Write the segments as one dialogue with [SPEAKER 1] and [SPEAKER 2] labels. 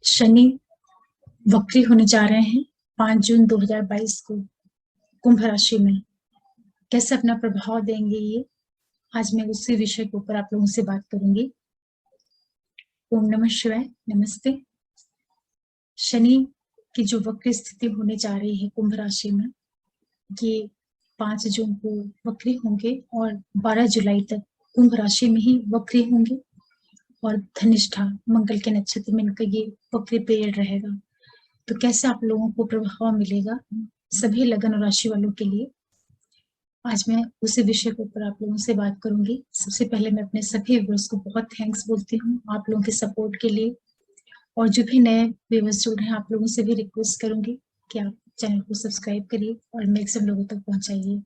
[SPEAKER 1] शनि वक्री होने जा रहे हैं 5 जून 2022 को कुंभ राशि में। कैसे अपना प्रभाव देंगे ये आज मैं उसी विषय के ऊपर आप लोगों से बात करूंगी। ओम नमः शिवाय, नमस्ते। शनि की जो वक्री स्थिति होने जा रही है कुंभ राशि में, ये 5 जून को वक्री होंगे और 12 जुलाई तक कुंभ राशि में ही वक्री होंगे और धनिष्ठा मंगल के नक्षत्र में इनका ये वक्री पीरियड रहेगा। तो कैसे आप लोगों को प्रभाव मिलेगा सभी लगन और राशि वालों के लिए, आज मैं उसी विषय के ऊपर आप लोगों से बात करूंगी। सबसे पहले मैं अपने सभी व्यूअर्स को बहुत थैंक्स बोलती हूँ आप लोगों के सपोर्ट के लिए, और जो भी नए व्यूअर्स जुड़ रहे हैं आप लोगों से भी रिक्वेस्ट करूंगी कि आप चैनल को सब्सक्राइब करिए और मैक्सिमम लोगों तक पहुंचाइए।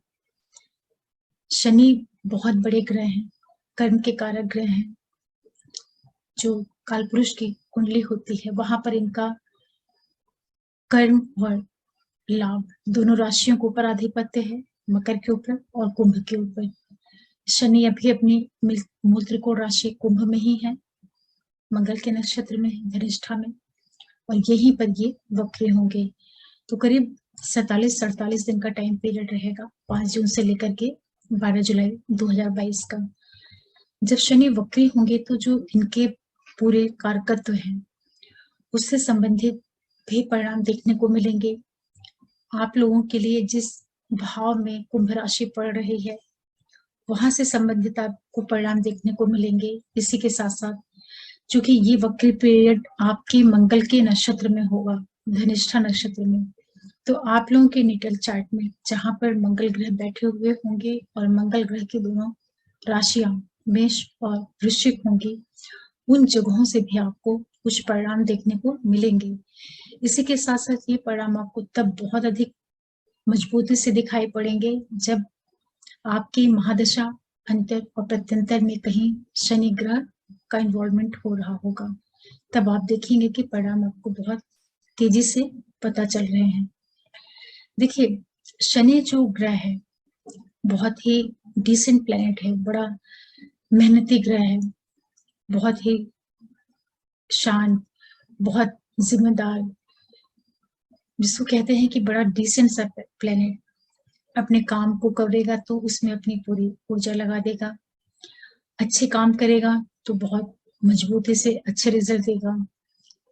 [SPEAKER 1] शनि बहुत बड़े ग्रह हैं, कर्म के कारक ग्रह हैं। जो कालपुरुष की कुंडली होती है वहां पर इनका कर्म और लाभ दोनों राशियों के ऊपर आधिपत्य है, मकर के ऊपर और कुंभ के ऊपर। शनि अभी अपनी मूल त्रिकोण राशि कुंभ में ही है, मंगल के नक्षत्र में, धनिष्ठा में, और यहीं पर ये वक्री होंगे। तो करीब 47-48 दिन का टाइम पीरियड रहेगा, 5 जून से लेकर के 12 जुलाई 2022 का। जब शनि वक्री होंगे तो जो इनके पूरे कारकत्व हैं उससे संबंधित भी परिणाम देखने को मिलेंगे। आप लोगों के लिए जिस भाव में कुंभ राशि पड़ रही है वहां से संबंधित आपको परिणाम देखने को मिलेंगे। इसी के साथ साथ चूंकि ये वक्री पीरियड आपके मंगल के नक्षत्र में होगा, धनिष्ठा नक्षत्र में, तो आप लोगों के नेटल चार्ट में जहां पर मंगल ग्रह बैठे हुए होंगे और मंगल ग्रह की दोनों राशियां मेष और वृश्चिक होंगी, उन जगहों से भी आपको कुछ परिणाम देखने को मिलेंगे। इसी के साथ साथ ये परिणाम आपको तब बहुत अधिक मजबूती से दिखाई पड़ेंगे जब आपकी महादशा अंतर और प्रत्यंतर में कहीं शनि ग्रह का इन्वॉल्वमेंट हो रहा होगा। तब आप देखेंगे कि परिणाम आपको बहुत तेजी से पता चल रहे हैं। देखिए, शनि जो ग्रह है बहुत ही डिसेंट प्लेनेट है, बड़ा मेहनती ग्रह है, बहुत ही शांत, बहुत जिम्मेदार, जिसको कहते हैं कि बड़ा डिसेंट सा प्लेनेट। अपने काम को करेगा तो उसमें अपनी पूरी ऊर्जा लगा देगा, अच्छे काम करेगा तो बहुत मजबूती से अच्छे रिजल्ट देगा।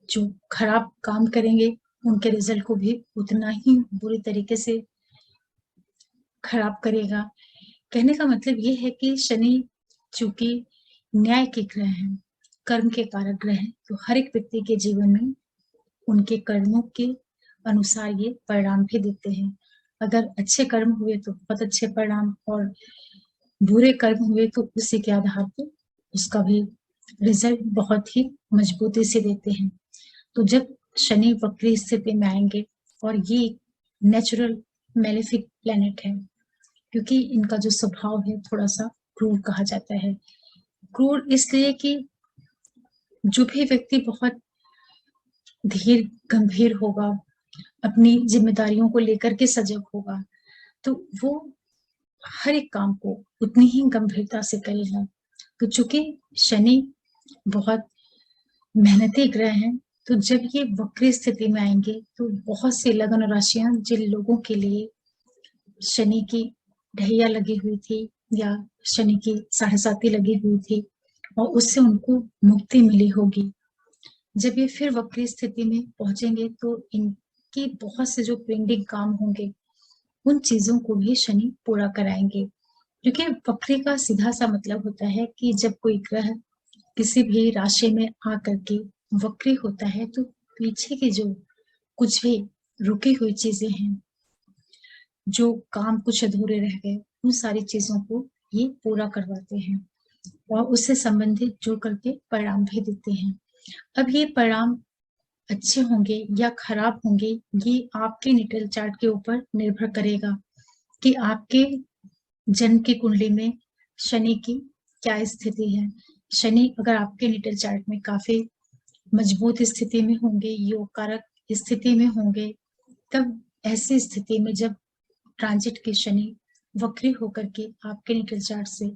[SPEAKER 1] जो खराब काम करेंगे उनके रिजल्ट को भी उतना ही बुरी तरीके से खराब करेगा। कहने का मतलब ये है कि शनि चूंकि न्याय के ग्रह हैं, कर्म के कारक ग्रह हैं, तो हर एक व्यक्ति के जीवन में उनके कर्मों के अनुसार ये परिणाम भी देते हैं। अगर अच्छे कर्म हुए तो बहुत अच्छे परिणाम, और बुरे कर्म हुए तो उसी के आधार पर उसका भी रिजल्ट बहुत ही मजबूती से देते हैं। तो जब शनि वक्री स्थिति में आएंगे, और ये नेचुरल मैलेफिक प्लेनेट है क्योंकि इनका जो स्वभाव है थोड़ा सा क्रूर कहा जाता है। क्रूर इसलिए कि जो भी व्यक्ति बहुत धीर गंभीर होगा, अपनी जिम्मेदारियों को लेकर के सजग होगा, तो वो हर एक काम को उतनी ही गंभीरता से करेगा। तो चूंकि शनि बहुत मेहनती ग्रह हैं, तो जब ये वक्री स्थिति में आएंगे तो बहुत सी लगन राशियां जिन लोगों के लिए शनि की ढैया लगी हुई थी या शनि की साढ़ेसाती लगी हुई थी और उससे उनको मुक्ति मिली होगी, जब ये फिर वक्री स्थिति में पहुंचेंगे तो इनकी बहुत से जो पेंडिंग काम होंगे उन चीजों को भी शनि पूरा कराएंगे। क्योंकि वक्री का सीधा सा मतलब होता है कि जब कोई ग्रह किसी भी राशि में आकर के वक्री होता है तो पीछे की जो कुछ भी रुकी हुई चीजें हैं, जो काम कुछ अधूरे रह गए, उन सारी चीजों को ये पूरा करवाते हैं और उससे संबंधित जुड़ करके परिणाम भी देते हैं। अब ये परिणाम अच्छे होंगे या खराब होंगे ये आपके नेटल चार्ट के ऊपर निर्भर करेगा कि आपके जन्म की कुंडली में शनि की क्या स्थिति है। शनि अगर आपके नेटल चार्ट में काफी मजबूत स्थिति में होंगे, योग कारक स्थिति में होंगे, तब ऐसी स्थिति में जब ट्रांजिट के शनि वक्री होकर के आपके नेटल चार्ट से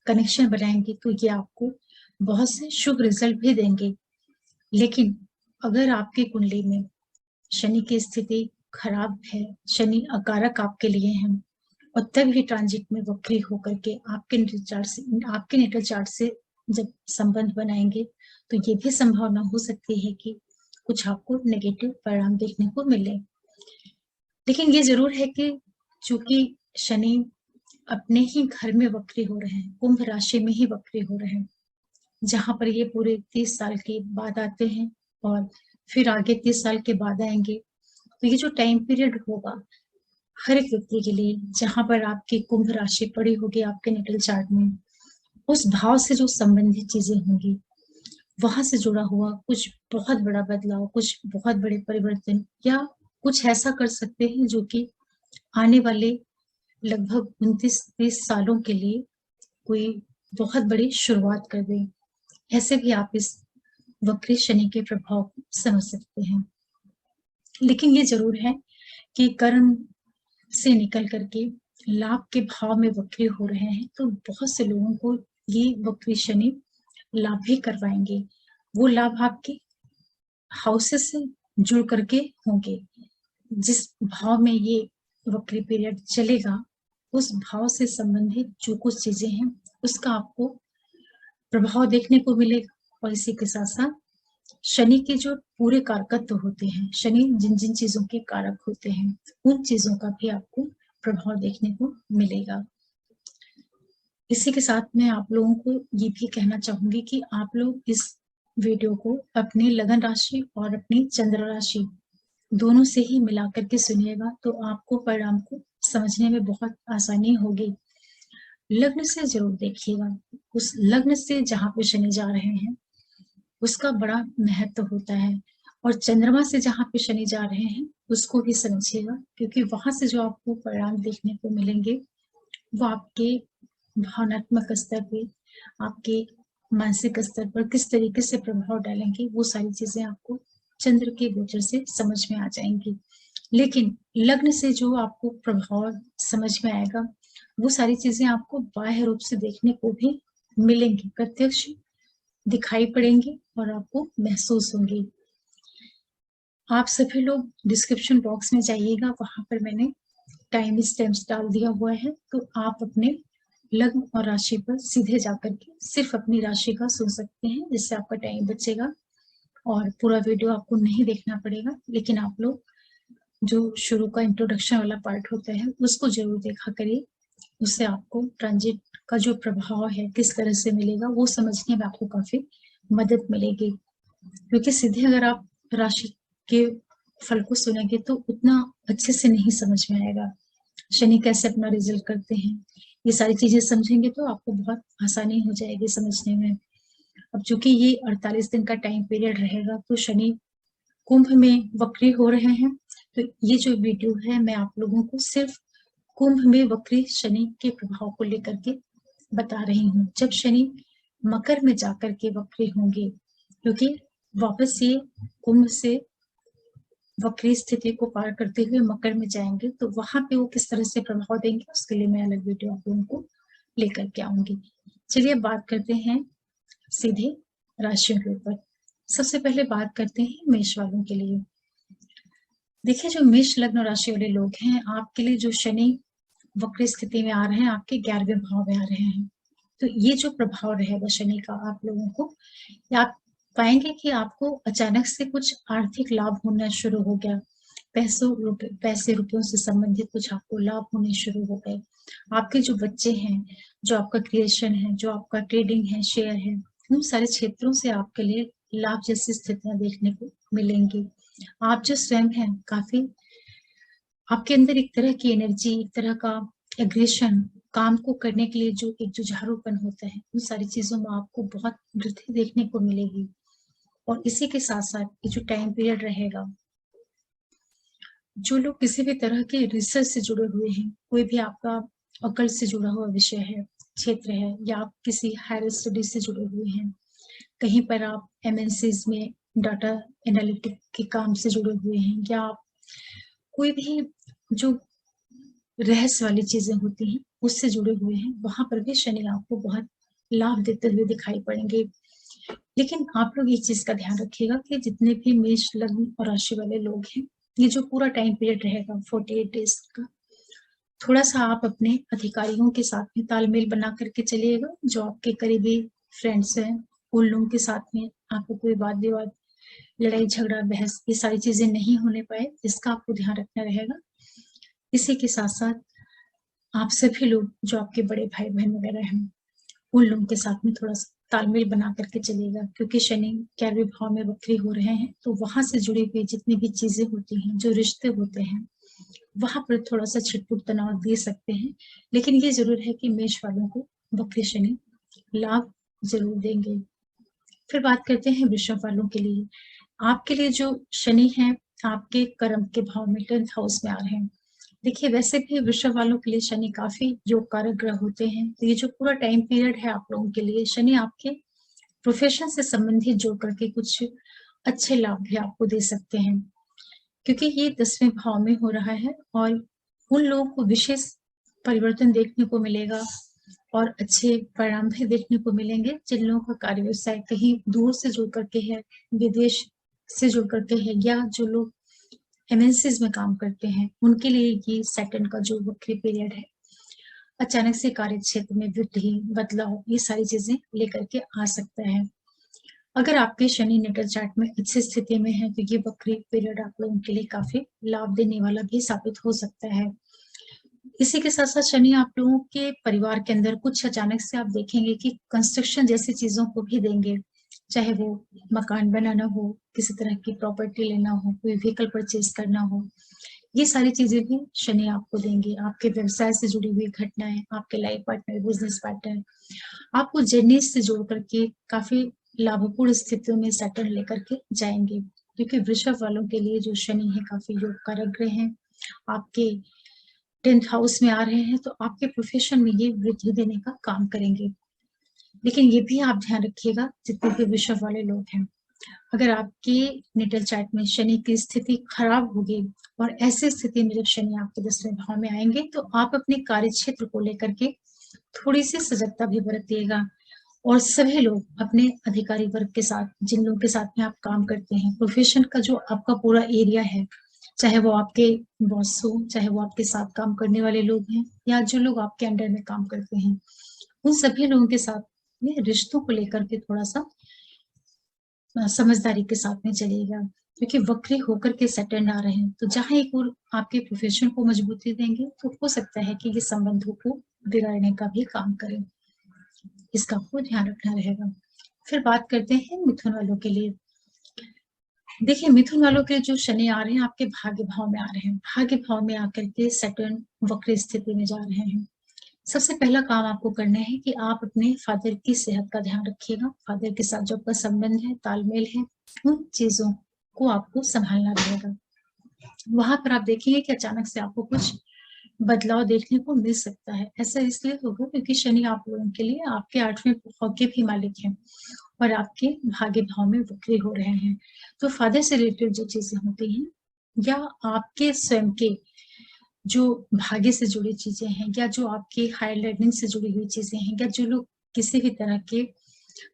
[SPEAKER 1] कनेक्शन बनाएंगे तो ये आपको बहुत से शुभ रिजल्ट भी देंगे। लेकिन अगर आपकी कुंडली में शनि की स्थिति खराब है, शनि अकारक आपके लिए हैं, और तभी ट्रांजिट में वक्री होकर के आपके नेटल चार्ट से जब संबंध बनाएंगे, तो ये भी संभावना हो सकती है कि कुछ आपको नेगेटिव परिणाम देखने को मिले। लेकिन ये जरूर है कि चूंकि शनि अपने ही घर में वक्री हो रहे हैं, कुंभ राशि में ही वक्री हो रहे हैं, जहां पर ये पूरे 30 साल के बाद आते हैं और फिर आगे 30 साल के बाद आएंगे। तो ये जो टाइम पीरियड होगा हर एक व्यक्ति के लिए, जहां पर आपकी कुंभ राशि पड़ी होगी आपके नेटल चार्ट में, उस भाव से जो संबंधित चीजें होंगी, वहां से जुड़ा हुआ कुछ बहुत बड़ा बदलाव, कुछ बहुत बड़े परिवर्तन, या कुछ ऐसा कर सकते हैं जो कि आने वाले लगभग 29-30 सालों के लिए कोई बहुत बड़ी शुरुआत कर दे। ऐसे भी आप इस वक्री शनि के प्रभाव को समझ सकते हैं। लेकिन ये जरूर है कि कर्म से निकल करके लाभ के भाव में वक्री हो रहे हैं, तो बहुत से लोगों को ये वक्री शनि लाभ भी करवाएंगे। वो लाभ आपके हाउसेस से जुड़ करके होंगे। जिस भाव में ये वक्री पीरियड चलेगा, उस भाव से संबंधित जो कुछ चीजें हैं, उसका आपको प्रभाव देखने को मिलेगा। और इसी के साथ साथ शनि के जो पूरे कारकत्व होते हैं, शनि जिन जिन चीजों के कारक होते हैं, उन चीजों का भी आपको प्रभाव देखने को मिलेगा। इसी के साथ मैं आप लोगों को ये भी कहना चाहूंगी कि आप लोग इस वीडियो को अपनी लगन राशि और अपनी चंद्र राशि दोनों से ही मिला करके सुनिएगा, तो आपको परिणाम को समझने में बहुत आसानी होगी। लग्न से जरूर देखिएगा, उस लग्न से जहां पे शनि जा रहे हैं उसका बड़ा महत्व होता है, और चंद्रमा से जहां पे शनि जा रहे हैं उसको भी समझिएगा, क्योंकि वहां से जो आपको परिणाम देखने को मिलेंगे वो आपके भावनात्मक स्तर पे, आपके मानसिक स्तर पर किस तरीके से प्रभाव डालेंगे, वो सारी चीजें आपको चंद्र के गोचर से समझ में आ जाएंगी। लेकिन लग्न से जो आपको प्रभाव समझ में आएगा, वो सारी चीजें आपको बाह्य रूप से देखने को भी मिलेंगी, प्रत्यक्ष दिखाई पड़ेंगी और आपको महसूस होंगी। आप सभी लोग डिस्क्रिप्शन बॉक्स में जाइएगा, वहां पर मैंने टाइम स्टैम्प्स डाल दिया हुआ है, तो आप अपने लग्न और राशि पर सीधे जाकर के सिर्फ अपनी राशि का सुन सकते हैं, जिससे आपका टाइम बचेगा और पूरा वीडियो आपको नहीं देखना पड़ेगा। लेकिन आप लोग जो शुरू का इंट्रोडक्शन वाला पार्ट होता है उसको जरूर देखा करिए, उससे आपको ट्रांजिट का जो प्रभाव है किस तरह से मिलेगा वो समझने में आपको काफी मदद मिलेगी। क्योंकि सीधे अगर आप राशि के फल को सुनेंगे तो उतना अच्छे से नहीं समझ में आएगा, शनि कैसे अपना रिजल्ट करते हैं, ये सारी चीजें समझेंगे तो आपको बहुत आसानी हो जाएगी समझने में। अब चूंकि ये 48 दिन का टाइम पीरियड रहेगा, तो शनि कुंभ में वक्री हो रहे हैं, तो ये जो वीडियो है मैं आप लोगों को सिर्फ कुंभ में वक्री शनि के प्रभाव को लेकर के बता रही हूँ। जब शनि मकर में जाकर के वक्री होंगे, क्योंकि वापस ये कुंभ से वक्री स्थिति को पार करते हुए मकर में जाएंगे, तो वहां पे वो किस तरह से प्रभाव देंगे उसके लिए मैं अलग वीडियो आप लोगों को लेकर के आऊंगी। चलिए बात करते हैं सीधे राशियों के ऊपर। सबसे पहले बात करते हैं मेष वालों के लिए। देखिए, जो मेष लग्न राशि वाले लोग हैं, आपके लिए जो शनि वक्री स्थिति में आ रहे हैं, आपके 11वें भाव में आ रहे हैं, तो ये जो प्रभाव रहेगा शनि का आप लोगों को, आप पाएंगे कि आपको अचानक से कुछ आर्थिक लाभ होना शुरू हो गया, पैसे रुपयों से संबंधित कुछ आपको लाभ होने शुरू हो गए। आपके जो बच्चे हैं, जो आपका क्रिएशन है, जो आपका ट्रेडिंग है, शेयर है, उन सारे क्षेत्रों से आपके लिए लाभ जैसी स्थितियां देखने को मिलेंगी। आप जो स्वयं हैं, काफी आपके अंदर एक तरह की एनर्जी, एक तरह का एग्रेशन, काम को करने के लिए जो एक जुझारूपन होता है, उन सारी चीजों में आपको बहुत वृद्धि देखने को मिलेगी। और इसी के साथ साथ ये जो टाइम पीरियड रहेगा, जो लोग किसी भी तरह के रिसर्च से जुड़े हुए हैं, कोई भी आपका अकल्ट से जुड़ा हुआ विषय है, क्षेत्र है, या आप किसी हायर स्टडी से जुड़े हुए हैं, कहीं पर आप एमएनसीज में डाटा एनालिटिक के काम से जुड़े हुए हैं, या आप कोई भी जो रहस्य वाली चीजें होती हैं उससे जुड़े हुए हैं, वहां पर भी शनि आपको बहुत लाभ देते हुए दिखाई पड़ेंगे। लेकिन आप लोग एक चीज का ध्यान रखिएगा कि जितने भी मेष लग्न और राशि वाले लोग हैं, ये जो पूरा टाइम पीरियड रहेगा 48 डेज का, थोड़ा सा आप अपने अधिकारियों के साथ में तालमेल बना करके चलिएगा। जो आपके करीबी फ्रेंड्स हैं, उन लोगों के साथ में आपको कोई वाद विवाद, लड़ाई झगड़ा, बहस, ये सारी चीजें नहीं होने पाए, इसका आपको ध्यान रखना रहेगा। इसी के साथ साथ आप सभी लोग जो आपके बड़े भाई बहन वगैरह हैं, उन लोगों के साथ में थोड़ा सा तालमेल बना करके चलिएगा, क्योंकि शनि 11वें भाव में वक्री हो रहे हैं, तो वहां से जुड़ी हुई जितनी भी चीजें होती हैं, जो रिश्ते होते हैं, वहां पर थोड़ा सा छिटपुट तनाव दे सकते हैं। लेकिन ये जरूर है कि मेष वालों को वक्री शनि लाभ जरूर देंगे। फिर बात करते हैं वृषभ वालों के लिए। आपके लिए जो शनि है, आपके कर्म के भाव में 10th हाउस में आ रहे हैं। देखिए, वैसे भी वृषभ वालों के लिए शनि काफी योग कारक ग्रह होते हैं, तो ये जो पूरा टाइम पीरियड है आप लोगों के लिए, शनि आपके प्रोफेशन से संबंधित जोड़ करके कुछ अच्छे लाभ भी आपको दे सकते हैं, क्योंकि ये 10वें भाव में हो रहा है और उन लोगों को विशेष परिवर्तन देखने को मिलेगा और अच्छे परिणाम भी देखने को मिलेंगे जिन लोगों का कार्य व्यवसाय कहीं दूर से जुड़ करके है, विदेश से जुड़ करके है, या जो लोग एमएनसीज में काम करते हैं, उनके लिए ये सैटर्न का जो वक्री पीरियड है, अचानक से कार्य क्षेत्र में वृद्धि, बदलाव, ये सारी चीजें लेकर के आ सकता है। अगर आपके शनि नेटल चार्ट में अच्छी स्थिति में है, तो ये वक्री पीरियड आप लोगों के लिए काफी लाभ देने वाला भी साबित हो सकता है। इसी के साथ साथ शनि आप लोगों के परिवार के अंदर कुछ अचानक से आप देखेंगे कि कंस्ट्रक्शन जैसी चीजों को भी देंगे, चाहे वो मकान बनाना हो, किसी तरह की प्रॉपर्टी लेना हो, कोई व्हीकल परचेज करना हो, ये सारी चीजें भी शनि आपको देंगे। आपके व्यवसाय से जुड़ी हुई घटनाएं, आपके लाइफ पार्टनर, बिजनेस पार्टनर आपको जर्नी से जोड़ करके काफी लाभपूर्ण स्थितियों में सेटल लेकर के जाएंगे, क्योंकि वृषभ वालों के लिए जो शनि है काफी योग कारक ग्रह हैं, आपके 10th हाउस में आ रहे हैं, तो आपके प्रोफेशन में ये वृद्धि देने का काम करेंगे। लेकिन ये भी आप ध्यान रखिएगा, जितने भी वृषभ वाले लोग हैं, अगर आपके नेटल चार्ट में शनि की स्थिति खराब होगी और ऐसी स्थिति में जब शनि आपके 10वें भाव में आएंगे, तो आप अपने कार्य क्षेत्र को लेकर के थोड़ी सी सजगता भी बरतिएगा। और सभी लोग अपने अधिकारी वर्ग के साथ, जिन लोगों के साथ में आप काम करते हैं, प्रोफेशन का जो आपका पूरा एरिया है, चाहे वो आपके बॉस हो, चाहे वो आपके साथ काम करने वाले लोग हैं, या जो लोग आपके अंडर में काम करते हैं, उन सभी लोगों के साथ में रिश्तों को लेकर के थोड़ा सा समझदारी के साथ में चलिएगा, क्योंकि वक्री होकर के सेटल आ रहे हैं, तो जहां एक और आपके प्रोफेशन को मजबूती देंगे, तो हो सकता है कि ये संबंधों को बिगाड़ने का भी काम करें। इसका आपको ध्यान रखना रहेगा। फिर बात करते हैं मिथुन वालों के लिए। देखिए, मिथुन वालों के जो शनि आ रहे हैं, आपके भाग्य भाव में आ रहे हैं। भाग्य भाव में आकर के सैटर्न वक्र स्थिति में जा रहे हैं। सबसे पहला काम आपको करना है कि आप अपने फादर की सेहत का ध्यान रखिएगा। फादर के साथ जो आपका संबंध है, तालमेल है, उन चीजों को आपको संभालना रहेगा। वहां पर आप देखेंगे कि अचानक से आपको कुछ बदलाव देखने को मिल सकता है। ऐसा इसलिए होगा क्योंकि शनि आप लोगों के लिए आपके 8वें भाव के भी मालिक हैं और आपके भाग्य भाव में वक्री हो रहे हैं। तो फादर से रिलेटेड जो चीजें होती हैं, या आपके स्वयं के जो भाग्य से जुड़ी चीजें हैं, या जो आपके हायर लर्निंग से जुड़ी हुई चीजें हैं, या जो लोग किसी भी तरह के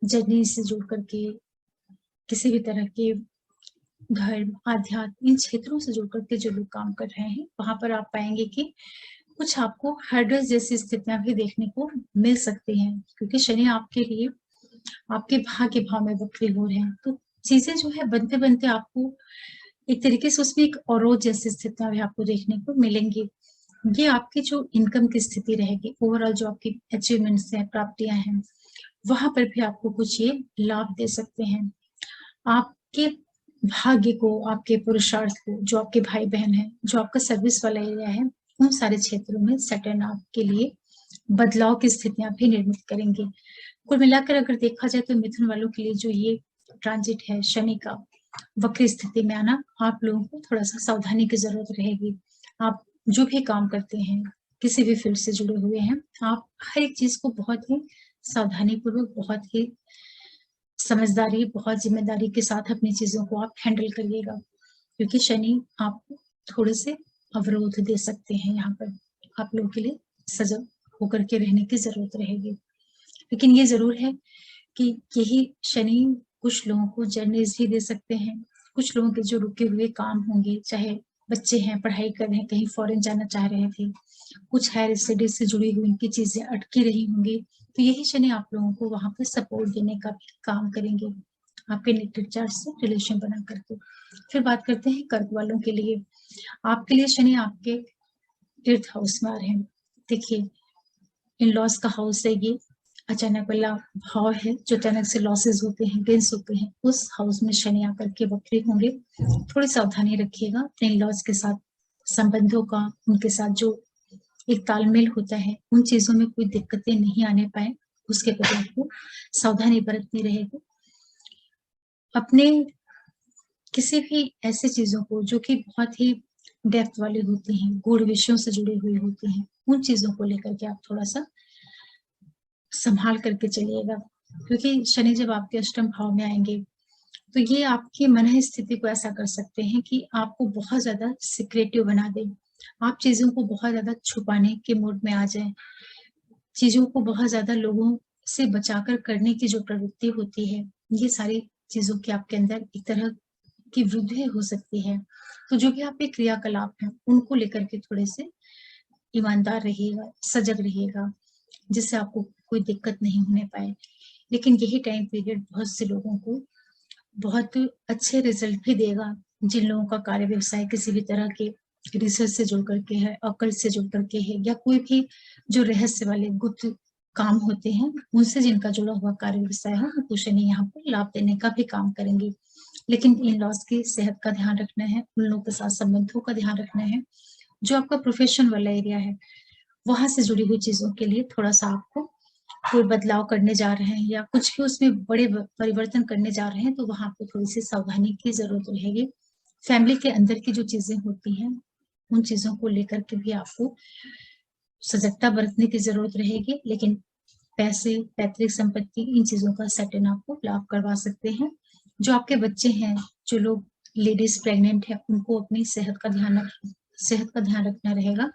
[SPEAKER 1] जर्नी से जुड़ करके, किसी भी तरह के धर्म, आध्यात्म, इन क्षेत्रों से जुड़ करके जो लोग काम कर रहे हैं, वहां पर आप पाएंगे कि कुछ आपको हर्डल्स जैसी स्थितियां भी देखने को मिल सकती हैं, क्योंकि शनि आपके लिए आपके भाग्य भाव में वक्री हो रहे हैं। तो चीजें जो है बनते बनते आपको एक तरीके से उसमें एक अवरोध जैसी स्थितियां भी आपको देखने को मिलेंगी। ये आपकी जो इनकम की स्थिति रहेगी, ओवरऑल जो आपकी अचीवमेंट्स हैं, प्राप्तियां हैं, वहां पर भी आपको कुछ ये लाभ दे सकते हैं। आपके भाग्य को, आपके पुरुषार्थ को, जो आपके भाई बहन है, जो आपका सर्विस वाला एरिया है, उन सारे क्षेत्रों में सैटर्न आपके लिए बदलाव की स्थितियां भी निर्मित करेंगे। कुल मिलाकर अगर देखा जाए तो मिथुन वालों के लिए जो ये ट्रांजिट है शनि का, वक्री स्थिति में आना, आप लोगों को थोड़ा सा सावधानी की जरूरत रहेगी। आप जो भी काम करते हैं, किसी भी फील्ड से जुड़े हुए हैं, आप हर एक चीज को बहुत ही सावधानी पूर्वक, बहुत ही समझदारी, बहुत जिम्मेदारी के साथ अपनी चीजों को आप हैंडल करिएगा, क्योंकि शनि आपको थोड़े से अवरोध दे सकते हैं। यहाँ पर आप लोगों के लिए सजग होकर के रहने की जरूरत रहेगी। लेकिन ये जरूर है कि यही शनि कुछ लोगों को जर्नीज भी दे सकते हैं, कुछ लोगों के जो रुके हुए काम होंगे, चाहे बच्चे हैं पढ़ाई कर रहे हैं, कहीं फॉरेन जाना चाह रहे थे, कुछ हायर स्टडीज से जुड़ी हुई उनकी चीजें अटकी रही होंगी, तो यही शनि आप लोगों को वहां पर सपोर्ट देने का भी काम करेंगे आपके नेटिव चार्ट से रिलेशन बना करके। फिर बात करते हैं कर्क वालों के लिए। आपके लिए शनि आपके 8th हाउस में आ रहे हैं। देखिए, इन लॉस का हाउस है ये, अचानक वाला भाव है, जो अचानक से लॉसेस होते हैं, गेन्स होते हैं, उस हाउस में शनि आकर के वक्री होंगे। थोड़ी सावधानी रखिएगा अपने लॉस के साथ, संबंधों का, उनके साथ जो एक तालमेल होता है, उन चीजों में कोई दिक्कतें नहीं आने पाए, उसके प्रति आपको सावधानी बरतनी रहेगी। अपने किसी भी ऐसे चीजों को जो कि बहुत ही डेप्थ वाली होती हैं, गूढ़ विषयों से जुड़ी हुई होती हैं, उन चीजों को लेकर के आप थोड़ा सा संभाल करके चलिएगा, क्योंकि शनि जब आपके अष्टम भाव में आएंगे तो ये आपकी मन स्थिति को ऐसा कर सकते हैं कि आपको बहुत ज्यादा सिक्रेटिव बना दे, आप चीजों को बहुत ज्यादा छुपाने के मूड में आ जाए, चीजों को बहुत ज्यादा लोगों से बचाकर करने की जो प्रवृत्ति होती है, ये सारी चीजों की आपके अंदर एक तरह की वृद्धि हो सकती है। तो जो भी आपके क्रियाकलाप हैं उनको लेकर के थोड़े से ईमानदार रहिएगा, सजग रहिएगा, जिससे आपको कोई दिक्कत नहीं होने पाए। लेकिन यही टाइम पीरियड बहुत से लोगों को बहुत अच्छे रिजल्ट भी देगा, जिन लोगों का कार्य व्यवसाय किसी भी तरह के रिसर्च से जुड़ करके है, अकल से जुड़ करके है, या कोई भी जो रहस्य वाले गुप्त काम होते हैं उनसे जिनका जुड़ा हुआ कार्य व्यवसाय है, वो शनि यहाँ पर लाभ देने का भी काम करेंगे। लेकिन इन लॉस की सेहत का ध्यान रखना है, उन लोगों के साथ संबंधों का ध्यान रखना है, जो आपका प्रोफेशन वाला एरिया है वहां से जुड़ी हुई चीजों के लिए थोड़ा सा आपको कोई बदलाव करने जा रहे हैं या कुछ भी उसमें बड़े परिवर्तन करने जा रहे हैं, तो वहां आपको थोड़ी सी सावधानी की जरूरत रहेगी। फैमिली के अंदर की जो चीजें होती हैं उन चीजों को लेकर के भी आपको सजगता बरतने की जरूरत रहेगी। लेकिन पैसे, पैतृक संपत्ति, इन चीजों का सर्टेन आपको लाभ करवा सकते हैं। जो आपके बच्चे हैं, जो लोग लेडीज प्रेग्नेंट है, उनको अपनी सेहत का ध्यान रखना रहेगा।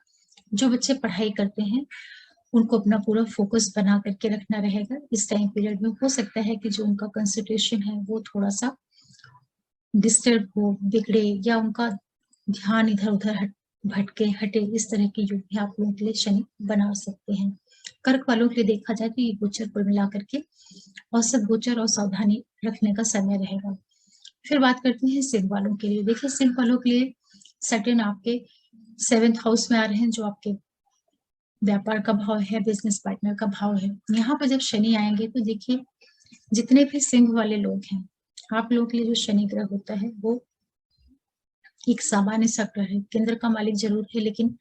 [SPEAKER 1] जो बच्चे पढ़ाई करते हैं उनको अपना पूरा फोकस बना करके रखना रहेगा। इस टाइम पीरियड में हो सकता है कि जो उनका कंसंट्रेशन है वो थोड़ा सा डिस्टर्ब हो, बिगड़े, या उनका ध्यान इधर उधर भटके, हटे, इस तरह की योग भी आप लोगों के लिए शनि बना सकते हैं। कर्क वालों के लिए देखा जाए तो ये गोचर को मिला करके औसत गोचर और सावधानी रखने का समय रहेगा। फिर बात करते हैं सिंह वालों के लिए। देखिए, सिंह वालों के लिए सैटर्न आपके 7th हाउस में आ रहे हैं, जो आपके व्यापार का भाव है, बिजनेस पार्टनर का भाव है। यहाँ पर जब शनि आएंगे तो देखिए, जितने भी सिंह वाले लोग हैं, आप लोगों के लिए जो शनि ग्रह होता है वो एक सामान्य सा ग्रह है, केंद्र का मालिक जरूर है, लेकिन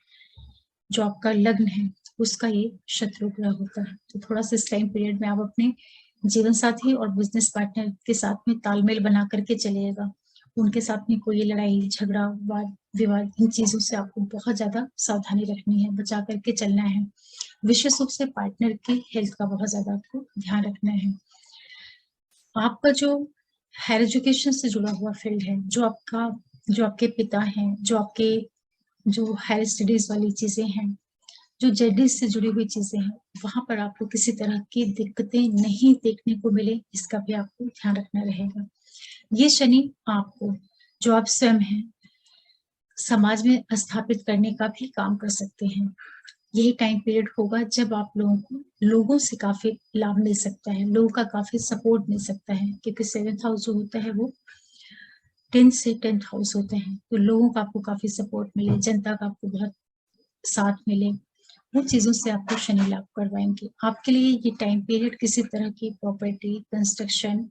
[SPEAKER 1] जो आपका लग्न है उसका ये शत्रु ग्रह होता है। तो थोड़ा सा इस टाइम पीरियड में आप अपने जीवन साथी और बिजनेस पार्टनर के साथ में तालमेल बना करके चलिएगा। उनके साथ में कोई लड़ाई झगड़ा वाद विवाद, इन चीजों से आपको बहुत ज्यादा सावधानी रखनी है, बचा करके चलना है। विशेष रूप से पार्टनर की हेल्थ का बहुत ज्यादा आपको ध्यान रखना है। आपका जो हायर एजुकेशन से जुड़ा हुआ फील्ड है, जो आपके पिता हैं, जो हायर स्टडीज वाली चीजें हैं, जो जर्नीज से जुड़ी हुई चीजें हैं, वहां पर आपको किसी तरह की दिक्कतें नहीं देखने को मिले, इसका भी आपको ध्यान रखना रहेगा। ये शनि आपको, जो आप स्वयं हैं, समाज में स्थापित करने का भी काम कर सकते हैं। यही टाइम पीरियड होगा जब आप लोगों को लोगों से काफी लाभ मिल सकता है, लोगों का काफी सपोर्ट मिल सकता है, क्योंकि 7th हाउस जो होता है वो 10th से 10th हाउस होते हैं। तो लोगों का आपको काफी सपोर्ट मिले, जनता का आपको बहुत साथ मिले, वो चीजों से आपको शनि लाभ करवाएंगे। आपके लिए ये टाइम पीरियड किसी तरह की प्रॉपर्टी, कंस्ट्रक्शन,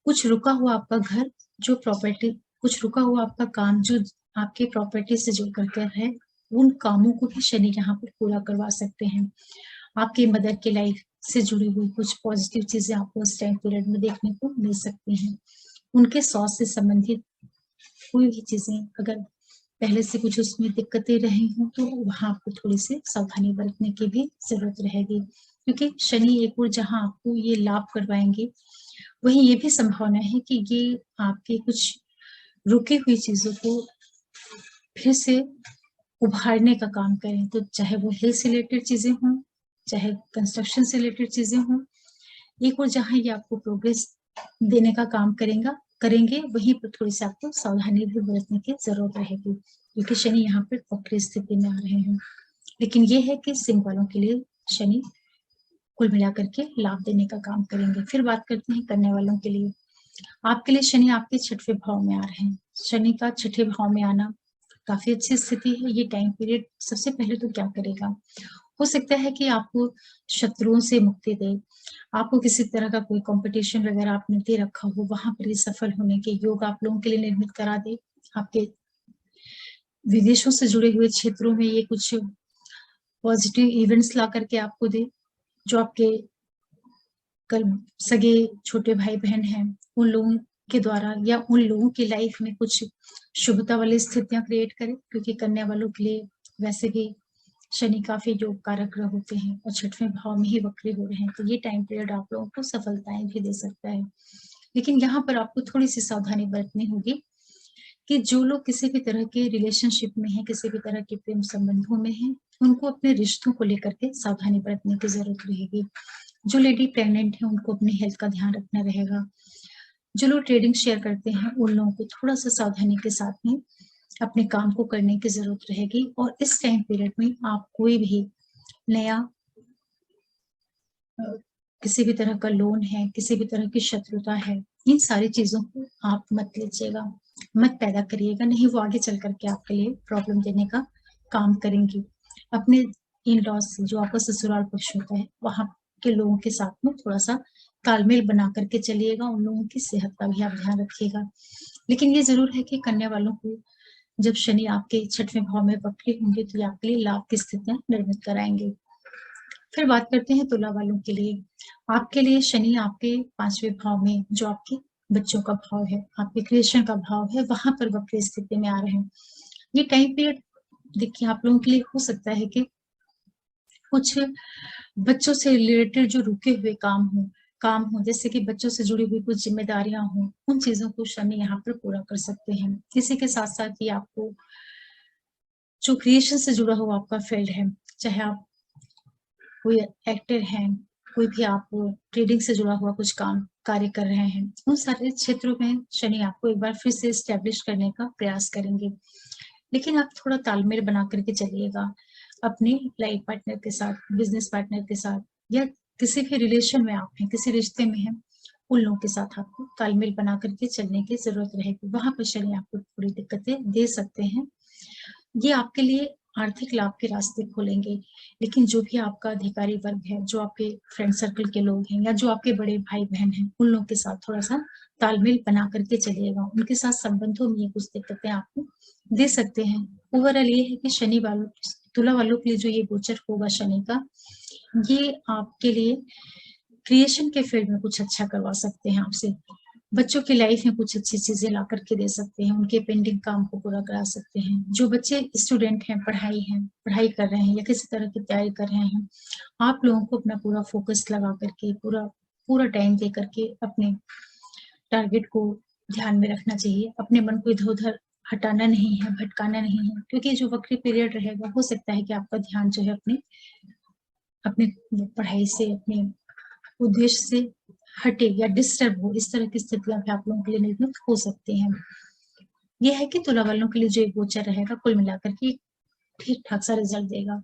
[SPEAKER 1] कुछ रुका हुआ आपका घर, जो प्रॉपर्टी, कुछ रुका हुआ आपका काम जो आपके प्रॉपर्टी से जुड़ कर है, उन कामों को भी शनि यहाँ पर पूरा करवा सकते हैं। आपके मदर की लाइफ से जुड़ी हुई कुछ पॉजिटिव चीजें आपको इस टाइम पीरियड में देखने को मिल सकती हैं। उनके स्वास्थ्य से संबंधित कोई भी चीजें अगर पहले से कुछ उसमें दिक्कतें रही हों तो वहां आपको थोड़ी सी सावधानी बरतने की भी जरूरत रहेगी, क्योंकि शनि एक और जहां आपको ये लाभ करवाएंगे, वहीं ये भी संभावना है कि ये आपके कुछ रुकी हुई चीजों को फिर से उभारने का काम करें। तो चाहे वो हेल्थ से रिलेटेड चीजें हों, चाहे कंस्ट्रक्शन से रिलेटेड चीजें हों, एक और जहां ये आपको प्रोग्रेस देने का काम करेंगे, वहीं पर थोड़ी सी आपको सावधानी भी बरतने की जरूरत रहेगी, क्योंकि शनि यहाँ पर वक्री स्थिति में आ रहे हैं। लेकिन ये है कि सिंह वालों के लिए शनि कुल मिलाकर के लाभ देने का काम करेंगे। फिर बात करते हैं कन्या वालों के लिए। आपके लिए शनि आपके छठवें भाव में आ रहे हैं। शनि का छठे भाव में आना काफी अच्छी स्थिति है। ये टाइम पीरियड सबसे पहले तो क्या करेगा, हो सकता है कि आपको शत्रुओं से मुक्ति दे, आपको किसी तरह का कोई कंपटीशन वगैरह आपने दे रखा हो, वहां पर ये सफल होने के योग आप लोगों के लिए निर्मित करा दे। आपके विदेशों से जुड़े हुए क्षेत्रों में ये कुछ पॉजिटिव इवेंट्स ला करके आपको दे, जो आपके कल सगे छोटे भाई बहन हैं उन लोगों के द्वारा या उन लोगों की लाइफ में कुछ शुभता वाली स्थितियां क्रिएट करे, क्योंकि कन्या वालों के लिए वैसे भी शनि काफी योग कारक ग्रह होते हैं और छठवें भाव में ही वक्री हो रहे हैं, तो ये टाइम पीरियड आप लोगों को सफलताएं भी दे सकता है। लेकिन यहाँ पर आपको थोड़ी सी सावधानी बरतनी होगी कि जो लोग किसी भी तरह के रिलेशनशिप में हैं, किसी भी तरह के प्रेम संबंधों में हैं, उनको अपने रिश्तों को लेकर के सावधानी बरतने की जरूरत रहेगी। जो लेडी प्रेग्नेंट है उनको अपनी हेल्थ का ध्यान रखना रहेगा। जो लोग ट्रेडिंग शेयर करते हैं उन लोगों को थोड़ा सा सावधानी के साथ में अपने काम को करने की जरूरत रहेगी। और इस टाइम पीरियड में आप कोई भी नया किसी भी तरह का लोन है, किसी भी तरह की शत्रुता है, इन सारी चीजों को आप मत लीजिएगा, मत पैदा करिएगा, नहीं वो आगे चल करके आपके लिए प्रॉब्लम देने का काम करेंगी। अपने इन लॉस जो आपका ससुराल पक्ष होता है वहां के लोगों के साथ में थोड़ा सा तालमेल बना करके चलिएगा, उन लोगों की सेहत का भी आप ध्यान रखिएगा। लेकिन ये जरूर है कि कन्या वालों को जब शनि आपके छठवें भाव में वक्री होंगे तो ये आपके लिए लाभ की स्थितियां निर्मित कराएंगे। फिर बात करते हैं तुला वालों के लिए। आपके लिए शनि आपके पांचवें भाव में, जो आपके बच्चों का भाव है, आपके क्रिएशन का भाव है, वहां पर वक्री स्थिति में आ रहे हैं। ये टाइम पीरियड देखिए आप लोगों के लिए हो सकता है कि कुछ बच्चों से रिलेटेड जो रुके हुए काम हो, जैसे कि बच्चों से जुड़ी हुई कुछ जिम्मेदारियां हो, उन चीजों को शनि यहाँ पर पूरा कर सकते हैं। इसी के साथ साथ ही आपको जो क्रिएशन से जुड़ा हुआ आपका फील्ड है, चाहे आप कोई एक्टर हैं, कोई भी आप ट्रेडिंग से जुड़ा हुआ कुछ कार्य कर रहे हैं, उन सारे क्षेत्रों में शनि आपको एक बार फिर से स्टैब्लिश करने का प्रयास करेंगे। लेकिन आप थोड़ा तालमेल बना करके चलिएगा अपने लाइफ पार्टनर के साथ, बिजनेस पार्टनर के साथ, या किसी भी रिलेशन में आप हैं, किसी रिश्ते में हैं, उन लोगों के साथ आपको तालमेल बना करके चलने की जरूरत रहेगी। वहां पर शनि आपको थोड़ी दिक्कतें दे सकते हैं। ये आपके लिए आर्थिक लाभ के रास्ते खोलेंगे, लेकिन जो भी आपका अधिकारी वर्ग है, जो आपके फ्रेंड सर्कल के लोग हैं, या जो आपके बड़े भाई बहन हैं, उन लोगों के साथ थोड़ा सा तालमेल बना करके चलिएगा। उनके साथ संबंधों में ये कुछ दिक्कतें आपको दे सकते हैं। ओवरऑल ये है कि शनि वालों, तुला वालों के लिए जो ये गोचर होगा शनि का, ये आपके लिए क्रिएशन के फील्ड में कुछ अच्छा करवा सकते हैं आपसे, बच्चों की लाइफ में कुछ अच्छी चीजें ला करके दे सकते हैं, उनके पेंडिंग काम को पूरा करा सकते हैं। जो बच्चे स्टूडेंट हैं, पढ़ाई कर रहे हैं या किसी तरह की तैयारी कर रहे हैं, आप लोगों को अपना पूरा फोकस लगा करके पूरा पूरा टाइम दे करके अपने टारगेट को ध्यान में रखना चाहिए। अपने मन को इधर उधर हटाना नहीं है, भटकाना नहीं है, क्योंकि जो वक्री पीरियड रहेगा हो सकता है कि आपका ध्यान जो है अपने अपने पढ़ाई से, अपने उद्देश्य से हटे या डिस्टर्ब हो। इस तरह की स्थितियां भी आप लोगों के लिए निर्मित हो सकती हैं। यह है कि तुला वालों के लिए जो एक गोचर रहेगा कुल मिलाकर के ठीक ठाक सा रिजल्ट देगा,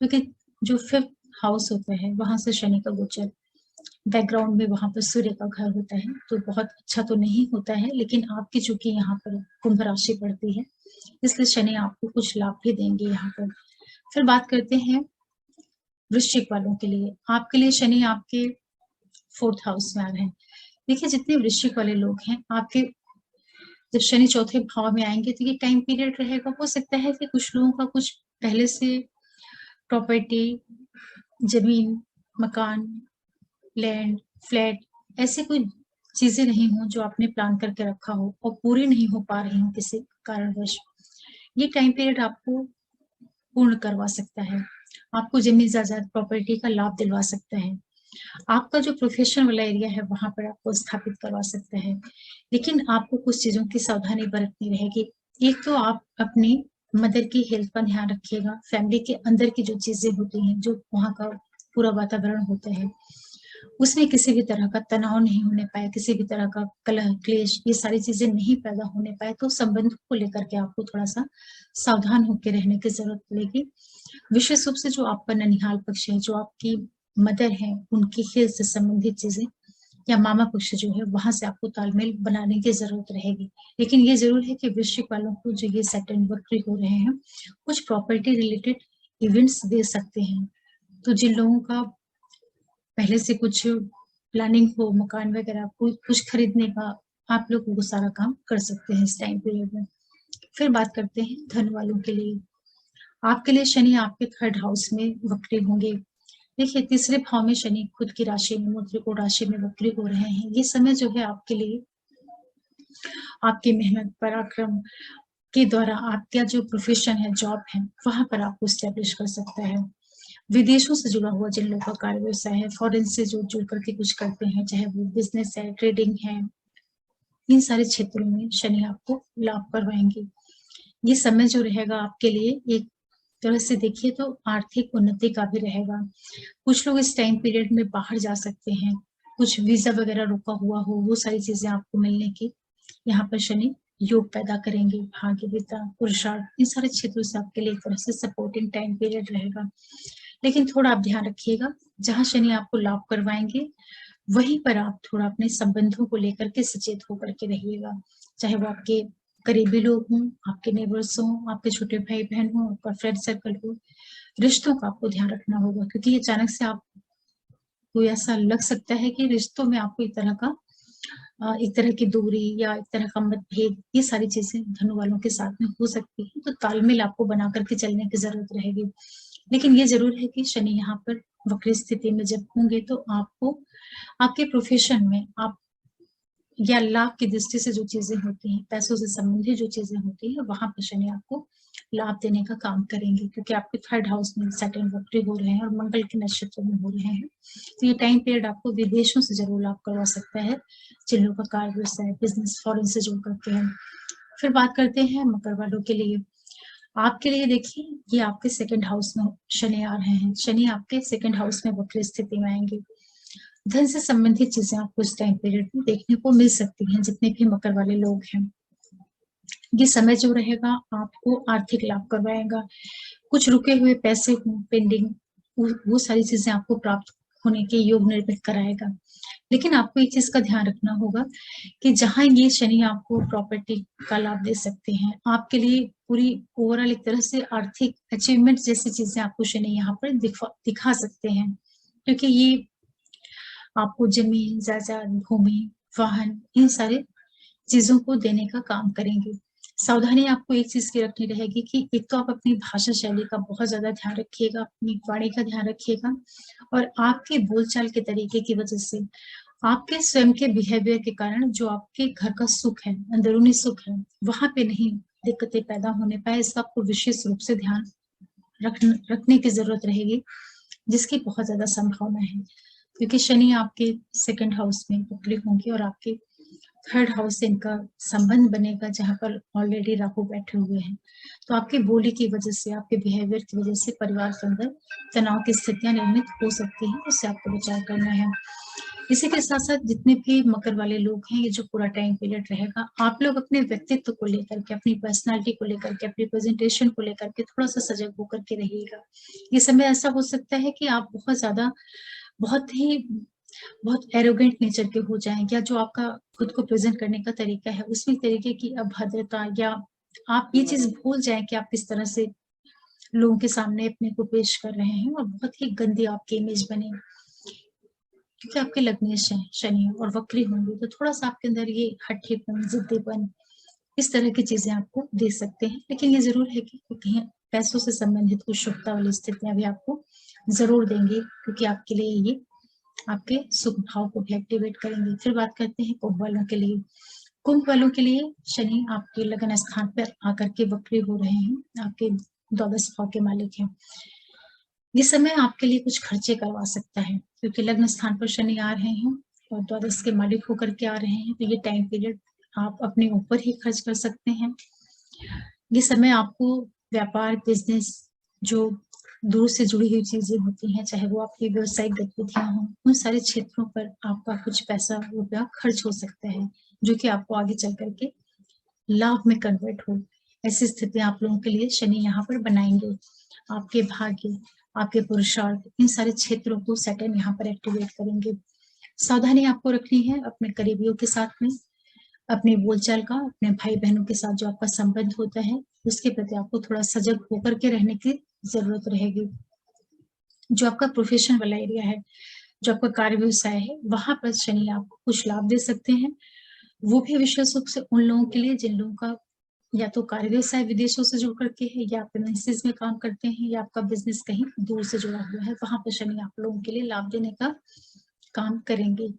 [SPEAKER 1] क्योंकि जो फिफ्थ हाउस होता है वहां से शनि का गोचर, बैकग्राउंड में वहां पर सूर्य का घर होता है, तो बहुत अच्छा तो नहीं होता है। लेकिन आपकी चूंकि यहाँ पर कुंभ राशि पड़ती है, इसलिए शनि आपको कुछ लाभ भी देंगे यहाँ पर। फिर बात करते हैं वृश्चिक वालों के लिए। आपके लिए शनि आपके फोर्थ हाउस में आ रहे हैं। देखिए जितने वृश्चिक वाले लोग हैं, आपके जब शनि चौथे भाव में आएंगे तो ये टाइम पीरियड रहेगा, हो सकता है कि कुछ लोगों का कुछ पहले से प्रॉपर्टी, जमीन, मकान, लैंड, फ्लैट, ऐसे कोई चीजें नहीं हो जो आपने प्लान करके रखा हो और पूरी नहीं हो पा रही हो किसी कारणवश। ये टाइम पीरियड आपको पूर्ण करवा सकता है, आपको जमीन जायदाद प्रॉपर्टी का लाभ दिलवा सकता है, आपका जो प्रोफेशन वाला एरिया है वहां पर आपको स्थापित करवा सकता है। लेकिन आपको कुछ चीजों की सावधानी बरतनी रहेगी। एक तो आप अपनी मदर की हेल्थ का ध्यान रखिएगा, फैमिली के अंदर की जो चीजें होती हैं, जो वहाँ का पूरा वातावरण होता है, उसमें किसी भी तरह का तनाव नहीं होने पाए, किसी भी तरह का कलह, क्लेश, ये सारी चीज़ें नहीं पैदा होने पाए, तो संबंधों को लेकर के आपको थोड़ा-सा सावधान होके रहने की ज़रूरत पड़ेगी। विशेष रूप से जो आपका ननिहाल पक्ष है, जो आपकी मदर है, उनकी हेल्थ से संबंधित चीज़ें या मामा पक्ष जो है, वहाँ से आपको तालमेल बनाने की ज़रूरत रहेगी। लेकिन ये ज़रूर है कि वृश्चिक वालों को जो ये सैटर्न वक्री हो रहे हैं, कुछ प्रॉपर्टी रिलेटेड इवेंट्स दे सकते हैं। तो जिन लोगों का पहले से कुछ प्लानिंग हो मकान वगैरह कुछ खरीदने का, आप लोग वो सारा काम कर सकते हैं इस टाइम पीरियड में। फिर बात करते हैं धन वालों के लिए। आपके लिए शनि आपके 3rd हाउस में वक्री होंगे। देखिए, तीसरे भाव में शनि खुद की राशि में, त्रिकोण राशि में वक्री हो रहे हैं। ये समय जो है आपके लिए आपकी मेहनत, पराक्रम के द्वारा आपका जो प्रोफेशन है, जॉब है, वहाँ पर आपको एस्टेब्लिश कर सकता है। विदेशों से जुड़ा हुआ जिन लोगों का कार्य व्यवसाय है, फॉरेन से जुड़ करके कुछ करते हैं, चाहे वो बिजनेस है, ट्रेडिंग है, इन सारे क्षेत्रों में शनि आपको लाभ करवाएंगे। ये समय जो रहेगा आपके लिए एक तरह से देखिए तो आर्थिक उन्नति का भी रहेगा। कुछ लोग इस टाइम पीरियड में बाहर जा सकते हैं, कुछ वीजा वगैरह रुका हुआ हो, वो सारी चीजें आपको मिलने की यहाँ पर शनि योग पैदा करेंगे। भाग्य, विद्या, पुरुषार्थ, इन सारे क्षेत्रों से आपके लिए एक तरह से सपोर्टिंग टाइम पीरियड रहेगा। लेकिन थोड़ा आप ध्यान रखिएगा, जहाँ शनि आपको लाभ करवाएंगे वहीं पर आप थोड़ा अपने संबंधों को लेकर के सचेत होकर के रहिएगा। चाहे वो आपके करीबी लोग हों, आपके नेबर्स हों, आपके छोटे भाई बहन हों, आपका फ्रेंड सर्कल हो, रिश्तों का आपको ध्यान रखना होगा, क्योंकि अचानक से आपको ऐसा लग सकता है कि रिश्तों में आपको एक तरह की दूरी या एक तरह का मतभेद, ये सारी चीजें धनु वालों के साथ में हो सकती है। तो तालमेल आपको बना करके चलने की जरूरत रहेगी। लेकिन ये जरूर है कि शनि यहाँ पर वक्री स्थिति में जब होंगे तो आपको आपके प्रोफेशन में आप या लाभ की दृष्टि से जो चीजें होती हैं, पैसों से संबंधित जो चीजें होती हैं, वहां पर शनि आपको लाभ देने का काम करेंगे, क्योंकि आपके 3rd हाउस में सैटर्न वक्री हो रहे हैं और मंगल के नक्षत्र में हो रहे हैं। तो ये टाइम पीरियड आपको विदेशों से जरूर लाभ करवा सकता है, जिन लोगों का कार्य व्यवसाय, बिजनेस फॉरेन से जुड़ करके है। फिर बात करते हैं मकर वालों के लिए। आपके लिए देखिए, ये आपके 2nd हाउस में शनि आ रहे हैं। शनि आपके 2nd हाउस में वक्री स्थिति में आएंगे। धन से संबंधित चीजें आपको इस टाइम पीरियड में देखने को मिल सकती हैं, जितने भी मकर वाले लोग हैं। ये समय जो रहेगा आपको आर्थिक लाभ करवाएगा। कुछ रुके हुए पैसे हों पेंडिंग, वो सारी चीजें आपको प्राप्त होने के योग निर्मित कराएगा। लेकिन आपको एक चीज का ध्यान रखना होगा कि जहां ये शनि आपको प्रॉपर्टी का लाभ दे सकते हैं, आपके लिए पूरी ओवरऑल एक तरह से आर्थिक अचीवमेंट जैसी चीजें आपको शनि यहाँ पर दिखा सकते हैं, क्योंकि ये आपको जमीन, जायदाद, भूमि, वाहन, इन सारे चीजों को देने का काम करेंगे। सावधानी आपको एक चीज की रखनी रहेगी कि एक तो आप अपनी भाषा शैली का बहुत ज्यादा ध्यान रखिएगा, अपनी वाणी का ध्यान रखिएगा, और आपके बोलचाल के तरीके की वजह से आपके स्वयं के बिहेवियर के कारण जो आपके घर का सुख है, अंदरूनी सुख है, वहां पे नहीं दिक्कतें पैदा होने पाए, इसका आपको विशेष रूप से ध्यान रखने की जरूरत रहेगी, जिसकी बहुत ज्यादा संभावना है, क्योंकि शनि आपके 2nd हाउस में वक्री होंगे और आपके 3rd हाउस से इनका संबंध बनेगा, जहां पर ऑलरेडी राहु बैठे हुए हैं। तो आपकी बोली की वजह से, आपके बिहेवियर की वजह से परिवार के अंदर तनाव की स्थितियां निर्मित हो सकती हैं, उससे आपको बचाव करना है। इसी के साथ साथ जितने भी मकर वाले लोग हैं, ये जो पूरा टाइम पीरियड रहेगा, आप लोग अपने व्यक्तित्व को लेकर के, अपनी पर्सनालिटी को लेकर के, अपनी प्रेजेंटेशन को लेकर के थोड़ा सा सजग होकर के रहिएगा। ये समय ऐसा हो सकता है कि आप बहुत ज्यादा, बहुत एरोगेंट नेचर के हो जाएं, या जो आपका खुद को प्रेजेंट करने का तरीका है उसमें तरीके की अभद्रता, या आप ये चीज भूल जाएं कि आप किस तरह से लोगों के सामने अपने को पेश कर रहे हैं, और बहुत ही गंदी आपकी इमेज बने, क्योंकि आपके लग्नेश हैं शनि और वक्री होंगे, तो थोड़ा सा आपके अंदर ये हट्ठीपन, जिद्दीपन, इस तरह की चीजें आपको दे सकते हैं। लेकिन ये जरूर है कि कहीं पैसों से संबंधित कुछ शुभता वाली स्थितियां भी आपको जरूर देंगे, क्योंकि आपके लिए ये आपके सुख भाव को भी एक्टिवेट करेंगे। फिर बात करते हैं कुंभ वालों के लिए। कुंभ वालों के लिए शनि आपके लगन स्थान पर आकर के वक्री हो रहे हैं, आपके द्वादश भाव के मालिक हैं। ये समय आपके लिए कुछ खर्चे करवा सकता है, क्योंकि लग्न स्थान पर शनि आ रहे हैं और द्वादश के मालिक होकर के आ रहे हैं, तो ये टाइम पीरियड आप अपने ऊपर ही खर्च कर सकते हैं। ये समय आपको व्यापार, बिजनेस, जो दूर से जुड़ी हुई चीजें होती हैं, चाहे वो आपकी व्यवसायिक गतिविधियां हों, उन सारे क्षेत्रों पर आपका कुछ पैसा रुपया खर्च हो सकता है, जो कि आपको आगे चल करके लाभ में कन्वर्ट हो। ऐसी स्थितियां आप लोगों के लिए शनि यहाँ पर बनाएंगे। आपके भाग्य, आपके पुरुषार्थ, इन सारे क्षेत्रों को सैटर्न यहाँ पर एक्टिवेट करेंगे। सावधानी आपको रखनी है अपने करीबियों के साथ में, अपने बोलचाल का, अपने भाई बहनों के साथ जो आपका संबंध होता है उसके प्रति आपको थोड़ा सजग होकर के रहने की जरूरत रहेगी। जो आपका प्रोफेशन वाला एरिया है, जो आपका कार्य व्यवसाय है, वहां पर शनि आपको कुछ लाभ दे सकते हैं। वो भी विशेष रूप से उन लोगों के लिए जिन लोगों का या तो कार्य व्यवसाय विदेशों से जुड़ करके है, या आप एमएनसीज में काम करते हैं, या आपका बिजनेस कहीं दूर से जुड़ा हुआ है, वहां पर शनि आप लोगों के लिए लाभ देने का काम करेंगे।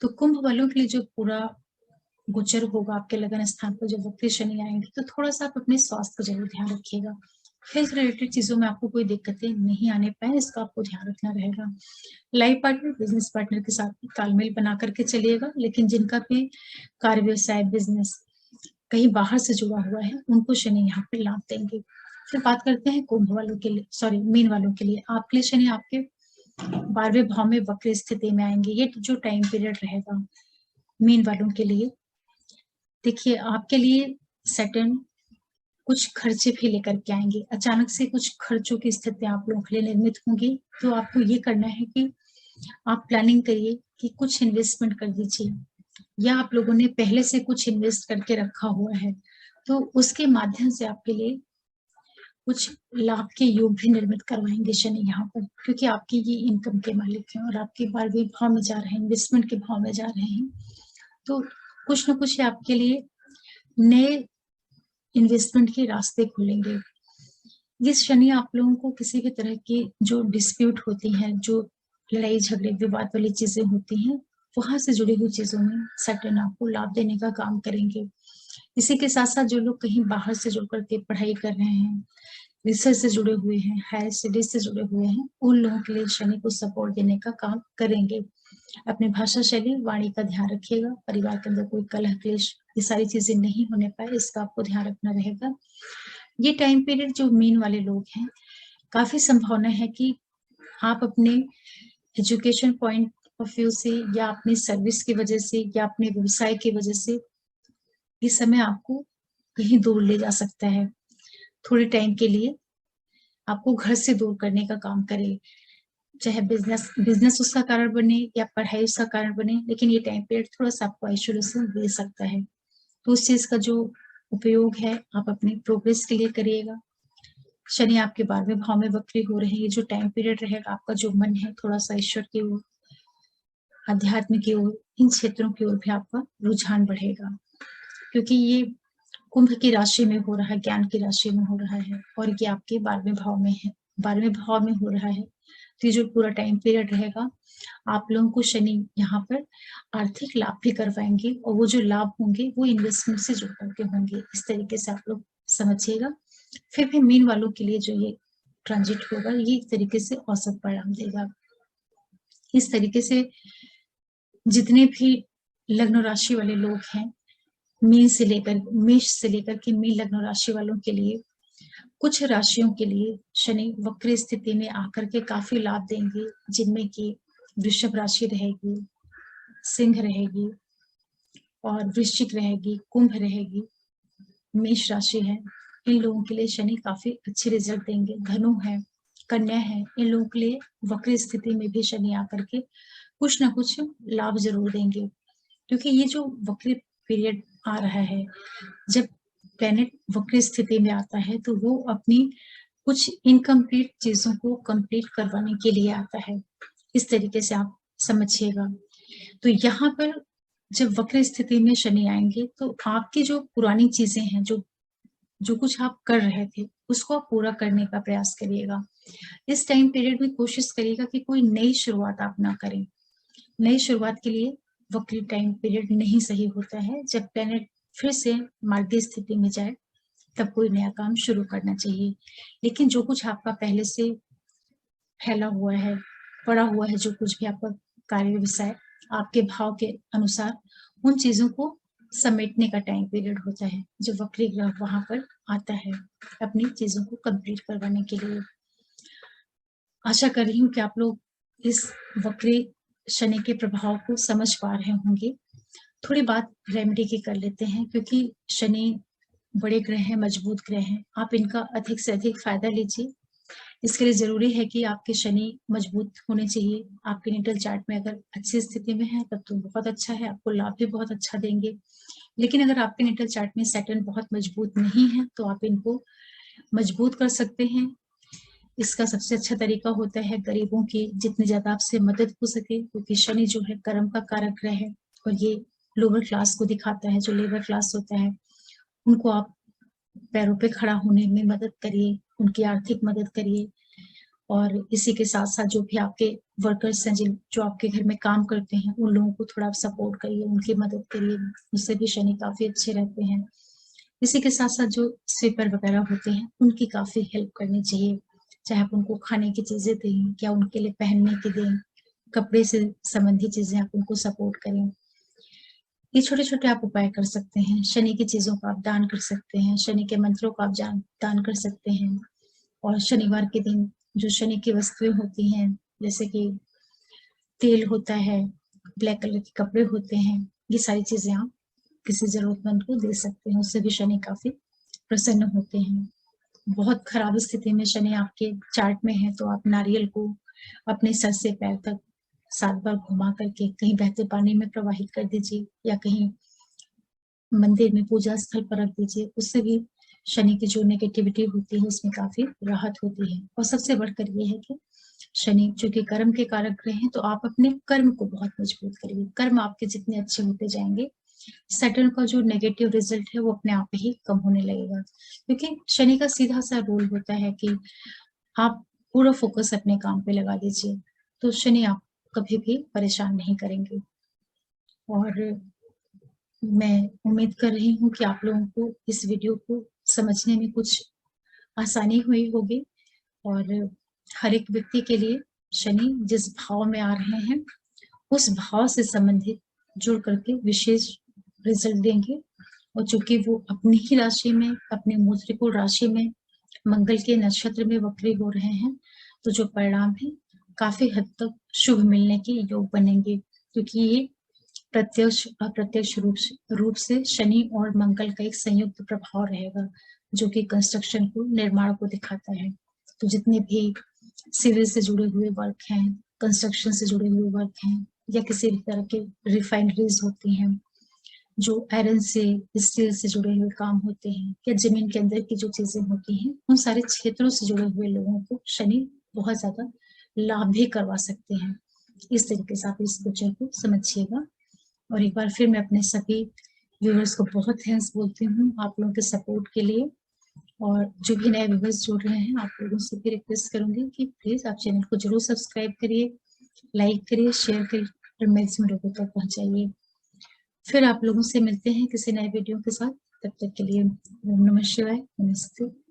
[SPEAKER 1] तो कुंभ वालों के लिए जो पूरा गोचर होगा आपके लगन स्थान पर, जब वक्री शनि आएंगे, तो थोड़ा सा आप अपने स्वास्थ्य का जरूर ध्यान रखिएगा। हेल्थ रिलेटेड चीजों में आपको कोई दिक्कतें नहीं आने पाए, इसका आपको ध्यान रखना रहेगा। लाइफ पार्टनर, बिजनेस पार्टनर के साथ तालमेल बना करके चलिएगा, लेकिन जिनका भी कार्य व्यवसाय बिजनेस कहीं बाहर से जुड़ा हुआ है, उनको शनि यहाँ पे लाभ देंगे। फिर बात करते हैं कुंभ वालों के लिए, सॉरी मीन वालों के लिए। आपके लिए शनि आपके 12वें भाव में वक्र स्थिति में आएंगे। ये जो टाइम पीरियड रहेगा मीन वालों के लिए, देखिए आपके लिए सैटर्न कुछ खर्चे भी लेकर के आएंगे। अचानक से कुछ खर्चों की स्थिति आप लोगों के लिए निर्मित होंगी, तो आपको ये करना है कि आप प्लानिंग करिए कि कुछ इन्वेस्टमेंट कर दीजिए, या आप लोगों ने पहले से कुछ इन्वेस्ट करके रखा हुआ है, तो उसके माध्यम से आपके लिए कुछ लाभ के योग भी निर्मित करवाएंगे शनि यहाँ पर, क्योंकि आपकी ये इनकम के मालिक हैं और आपके 12वें भाव में जा रहे हैं, इन्वेस्टमेंट के भाव में जा रहे हैं। तो कुछ ना कुछ आपके लिए नए इन्वेस्टमेंट के रास्ते खुलेंगे। ये शनि आप लोगों को किसी भी तरह की जो डिस्प्यूट होती हैं, जो लड़ाई झगड़े विवाद वाली चीजें होती हैं, वहां से जुड़ी हुई चीजों में सैटर्न आपको लाभ देने का काम करेंगे। इसी के साथ साथ जो लोग कहीं बाहर से जुड़ करके पढ़ाई कर रहे हैं, रिसर्च से जुड़े हुए हैं, हायर स्टडीज से जुड़े हुए हैं, उन लोगों के लिए शनि को सपोर्ट देने का काम करेंगे। अपनी भाषा शैली, वाणी का ध्यान रखिएगा। परिवार के अंदर कोई कलह क्लेश, ये सारी चीजें नहीं होने पाए, इसका आपको ध्यान रखना रहेगा। ये टाइम पीरियड जो मीन वाले लोग हैं, काफी संभावना है कि आप अपने एजुकेशन पॉइंट ऑफ व्यू से, या अपनी सर्विस की वजह से, या अपने व्यवसाय की वजह से ये समय आपको कहीं दूर ले जा सकता है। थोड़े टाइम के लिए आपको घर से दूर करने का काम करे, चाहे बिजनेस उसका कारण बने या पढ़ाई उसका कारण बने, लेकिन ये टाइम पीरियड थोड़ा सा आपको आइसोलेशन दे सकता है। तो उस चीज का जो उपयोग है आप अपने प्रोग्रेस के लिए करिएगा। शनि आपके 12वें भाव में वक्री हो रहे हैं। ये जो टाइम पीरियड रहेगा, आपका जो मन है थोड़ा सा ईश्वर की ओर, अध्यात्म की ओर, इन क्षेत्रों की ओर भी आपका रुझान बढ़ेगा, क्योंकि ये कुंभ की राशि में हो रहा है, ज्ञान की राशि में हो रहा है, और ये आपके 12वें भाव में है, 12वें भाव में हो रहा है। तो ये जो पूरा टाइम पीरियड रहेगा, आप लोगों को शनि यहाँ पर आर्थिक लाभ भी करवाएंगे, और वो जो लाभ होंगे वो इन्वेस्टमेंट से जुड़ करके होंगे। इस तरीके से आप लोग समझिएगा। फिर भी मीन वालों के लिए जो ये ट्रांजिट होगा, ये एक तरीके से औसत परिणाम देगा। इस तरीके से जितने भी लग्न राशि वाले लोग हैं, मेष से लेकर के मीन लग्न राशि वालों के लिए, कुछ राशियों के लिए शनि वक्र स्थिति में आकर के काफी लाभ देंगे, जिनमें कि वृषभ राशि रहेगी, सिंह रहेगी, और वृश्चिक रहेगी, कुंभ रहेगी, मेष राशि है। इन लोगों के लिए शनि काफी अच्छे रिजल्ट देंगे। धनु है, कन्या है, इन लोगों के लिए वक्र स्थिति में भी शनि आकर के कुछ ना कुछ लाभ जरूर देंगे, क्योंकि ये जो वक्र पीरियड आ रहा है, जब प्लेनेट वक्र स्थिति में आता है, तो वो अपनी कुछ इनकम्प्लीट चीजों को कंप्लीट करवाने के लिए आता है। इस तरीके से आप समझिएगा। तो यहाँ पर जब वक्र स्थिति में शनि आएंगे, तो आपकी जो पुरानी चीजें हैं, जो जो कुछ आप कर रहे थे, उसको आप पूरा करने का प्रयास करिएगा। इस टाइम पीरियड में कोशिश करिएगा कि कोई नई शुरुआत आप ना करें। नई शुरुआत के लिए वक्री टाइम पीरियड नहीं सही होता है। जब प्लेनेट फिर से मार्गी स्थिति में जाए, तब कोई नया काम शुरू करना चाहिए। लेकिन जो कुछ आपका पहले से फैला हुआ है, पड़ा हुआ है, जो कुछ भी आपका कार्य व्यवसाय आपके भाव के अनुसार, उन चीजों को समेटने का टाइम पीरियड होता है, जब वक्री ग्रह वहां पर आता है अपनी चीजों को कंप्लीट करवाने के लिए। आशा कर रही हूँ कि आप लोग इस वक्री शनि के प्रभाव को समझ पा रहे होंगे। थोड़ी बात रेमेडी की कर लेते हैं, क्योंकि शनि बड़े ग्रह हैं, मजबूत ग्रह हैं। आप इनका अधिक से अधिक फायदा लीजिए। इसके लिए ज़रूरी है कि आपके शनि मजबूत होने चाहिए। आपके नेटल चार्ट में अगर अच्छी स्थिति में है तब तो बहुत अच्छा है, आपको लाभ भी बहुत अच्छा देंगे। लेकिन अगर आपके नेटल चार्ट में सैटर्न बहुत मजबूत नहीं है तो आप इनको मजबूत कर सकते हैं। इसका सबसे अच्छा तरीका होता है गरीबों की जितनी ज़्यादा आपसे मदद हो सके, क्योंकि शनि जो है कर्म का कारक ग्रह है और ये लोअर क्लास को दिखाता है। जो लेबर क्लास होता है उनको आप पैरों पे खड़ा होने में मदद करिए, उनकी आर्थिक मदद करिए। और इसी के साथ-साथ जो भी आपके वर्कर्स हैं जो आपके घर में काम करते हैं, उन लोगों को थोड़ा आप सपोर्ट करिए, उनकी मदद करिए, उससे भी शनि काफ़ी अच्छे रहते हैं। इसी के साथ-साथ जो स्वीपर वगैरह होते हैं, उनकी काफ़ी हेल्प करनी चाहिए। चाहे आप उनको खाने की चीज़ें दें या उनके लिए पहनने की दें, कपड़े से संबंधित चीज़ें आप उनको सपोर्ट करें। ये छोटे-छोटे आप उपाय कर सकते हैं। शनि की चीज़ों का आप दान कर सकते हैं, शनि के मंत्रों का आप दान कर सकते हैं। और शनिवार के दिन जो शनि की वस्तुएँ होती हैं, जैसे कि तेल होता है, ब्लैक कलर के कपड़े होते हैं, ये सारी चीज़ें आप किसी ज़रूरतमंद को दे सकते हैं, उससे भी शनि काफ़ी प्रसन्न होते हैं। बहुत खराब स्थिति में शनि आपके चार्ट में है तो आप नारियल को अपने सर से पैर तक 7 बार घुमा करके कहीं बहते पानी में प्रवाहित कर दीजिए या कहीं मंदिर में पूजा स्थल पर रख दीजिए। उससे भी शनि की जो नेगेटिविटी होती है उसमें काफ़ी राहत होती है। और सबसे बढ़कर ये है कि शनि चूँकि कर्म के कारक ग्रह हैं तो आप अपने कर्म को बहुत मजबूत करिए। कर्म आपके जितने अच्छे होते जाएँगे, सैटर्न का जो नेगेटिव रिजल्ट है वो अपने आप ही कम होने लगेगा। क्योंकि शनि का सीधा-सा रूल होता है कि आप पूरा फ़ोकस अपने काम पे लगा दीजिए, तो शनि आप कभी भी परेशान नहीं करेंगे। और मैं उम्मीद कर रही हूँ कि आप लोगों को इस वीडियो को समझने में कुछ आसानी हुई होगी। और हर एक व्यक्ति के लिए शनि जिस भाव में आ रहे हैं, उस भाव से संबंधित जुड़ करके विशेष रिजल्ट देंगे। और चूँकि वो अपनी ही राशि में, अपने मूल त्रिकोण राशि में मंगल के नक्षत्र में वक्री हो रहे हैं, तो जो परिणाम है काफ़ी हद तक शुभ मिलने के योग बनेंगे, क्योंकि ये प्रत्यक्ष अप्रत्यक्ष रूप से शनि और मंगल का एक संयुक्त प्रभाव रहेगा, जो कि कंस्ट्रक्शन को, निर्माण को दिखाता है। तो जितने भी सिविल से जुड़े हुए वर्क हैं, कंस्ट्रक्शन से जुड़े हुए वर्क हैं या किसी भी तरह के रिफाइनरीज होती हैं, जो आयरन से, स्टील से जुड़े हुए काम होते हैं या ज़मीन के अंदर की जो चीज़ें होती हैं, उन सारे क्षेत्रों से जुड़े हुए लोगों को शनि बहुत ज़्यादा लाभ भी करवा सकते हैं। इस तरीके से आप इस पिक्चर को समझिएगा। और एक बार फिर मैं अपने सभी व्यूअर्स को बहुत थैंक्स बोलती हूँ आप लोगों के सपोर्ट के लिए। और जो भी नए व्यूअर्स जुड़ रहे हैं, आप लोगों से भी रिक्वेस्ट करूँगी कि प्लीज़ आप चैनल को ज़रूर सब्सक्राइब करिए, लाइक करिए, शेयर करिए और मैक्सिमम लोगों तक पहुँचाइए। फिर आप लोगों से मिलते हैं किसी नए वीडियो के साथ। तब तक के लिए ओम नमः शिवाय, नमस्ते।